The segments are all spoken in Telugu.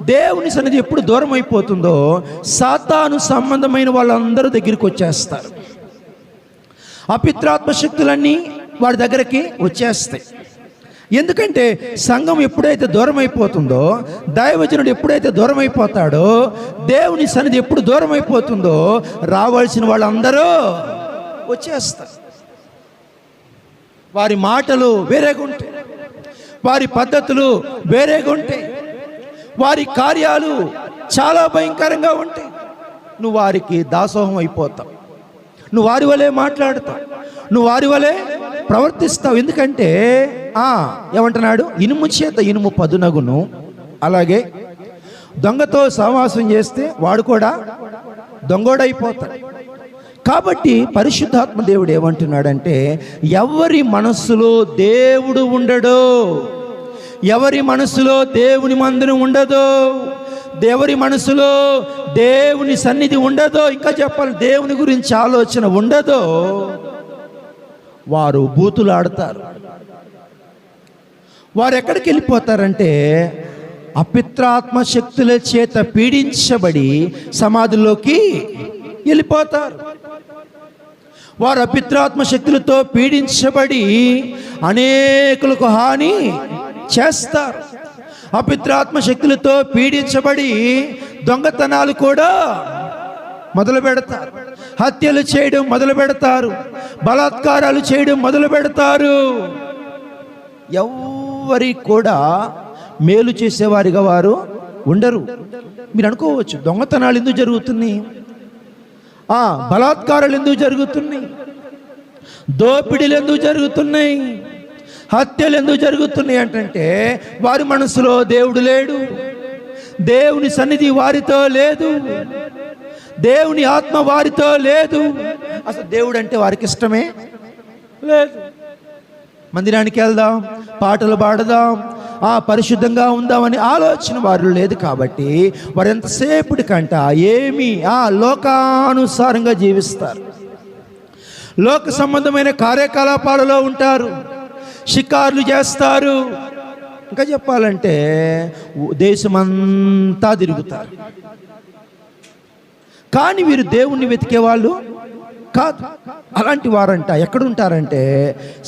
దేవుని సన్నిధి ఎప్పుడు దూరం అయిపోతుందో సాతాను సంబంధమైన వాళ్ళందరూ దగ్గరికి వచ్చేస్తారు. అపిత్రాత్మ శక్తులన్నీ వాడి దగ్గరికి వచ్చేస్తాయి. ఎందుకంటే సంఘం ఎప్పుడైతే దూరం అయిపోతుందో, దైవజనుడు ఎప్పుడైతే దూరం అయిపోతాడో, దేవుని సన్నిధి ఎప్పుడు దూరం అయిపోతుందో రావాల్సిన వాళ్ళందరూ వచ్చేస్తారు. వారి మాటలు వేరేగా ఉంటాయి, వారి పద్ధతులు వేరేగా ఉంటాయి, వారి కార్యాలు చాలా భయంకరంగా ఉంటాయి. నువ్వు వారికి దాసోహం అయిపోతావు, నువ్వు వారి వలె మాట్లాడతావు, నువ్వు వారి వలె ప్రవర్తిస్తావు. ఎందుకంటే ఏమంటున్నాడు, ఇనుము చేత ఇనుము పదునగును, అలాగే దొంగతో సహవాసం చేస్తే వాడు కూడా దొంగోడైపోతాడు. కాబట్టి పరిశుద్ధాత్మ దేవుడు ఏమంటున్నాడంటే, ఎవరి మనస్సులో దేవుడు ఉండడో, ఎవరి మనసులో దేవుని మందిరం ఉండదో, ఎవరి మనసులో దేవుని సన్నిధి ఉండదో, ఇంకా చెప్పాలి దేవుని గురించి ఆలోచన ఉండదో, వారు బూతులాడతారు. వారు ఎక్కడికి వెళ్ళిపోతారంటే అపిత్రాత్మ శక్తుల చేత పీడించబడి సమాధిలోకి వెళ్ళిపోతారు. వారు అపిత్రాత్మ శక్తులతో పీడించబడి అనేకులకు హాని చేస్తారు. అపిత్రాత్మ శక్తులతో పీడించబడి దొంగతనాలు కూడా మొదలు పెడతారు, హత్యలు చేయడం మొదలు పెడతారు, బలాత్కారాలు చేయడం మొదలు పెడతారు. ఎవరి కూడా మేలు చేసేవారిగా వారు ఉండరు. మీరు అనుకోవచ్చు, దొంగతనాలు ఎందుకు జరుగుతున్నాయి, బలాత్కారాలు ఎందుకు జరుగుతున్నాయి, దోపిడీలు ఎందుకు జరుగుతున్నాయి, హత్యలు ఎందుకు జరుగుతున్నాయి అంటే వారి మనసులో దేవుడు లేడు, దేవుని సన్నిధి వారితో లేదు, దేవుని ఆత్మ వారితో లేదు. అసలు దేవుడు అంటే వారికి ఇష్టమే లేదు. మందిరానికి వెళ్దాం, పాటలు పాడదాం, పరిశుద్ధంగా ఉందామని ఆలోచన వారు లేదు. కాబట్టి వారు ఎంతసేపటికంట ఏమి లోకానుసారంగా జీవిస్తారు, లోక సంబంధమైన కార్యకలాపాలలో ఉంటారు, షికార్లు చేస్తారు, ఇంకా చెప్పాలంటే దేశమంతా తిరుగుతారు. కానీ వీరు దేవుణ్ణి వెతికే వాళ్ళు కాదు. అలాంటి వారంట ఎక్కడుంటారంటే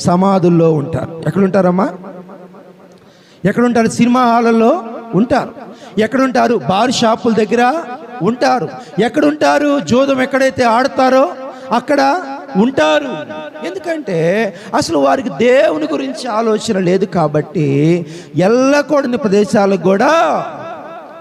సమాధుల్లో ఉంటారు. ఎక్కడుంటారమ్మా? ఎక్కడుంటారు? సినిమా హాళ్ళల్లో ఉంటారు. ఎక్కడుంటారు? బార్ షాపుల దగ్గర ఉంటారు. ఎక్కడుంటారు? జూదం ఎక్కడైతే ఆడతారో అక్కడ ఉంటారు. ఎందుకంటే అసలు వారికి దేవుని గురించి ఆలోచన లేదు. కాబట్టి ఎల్లకూడని ప్రదేశాలకు కూడా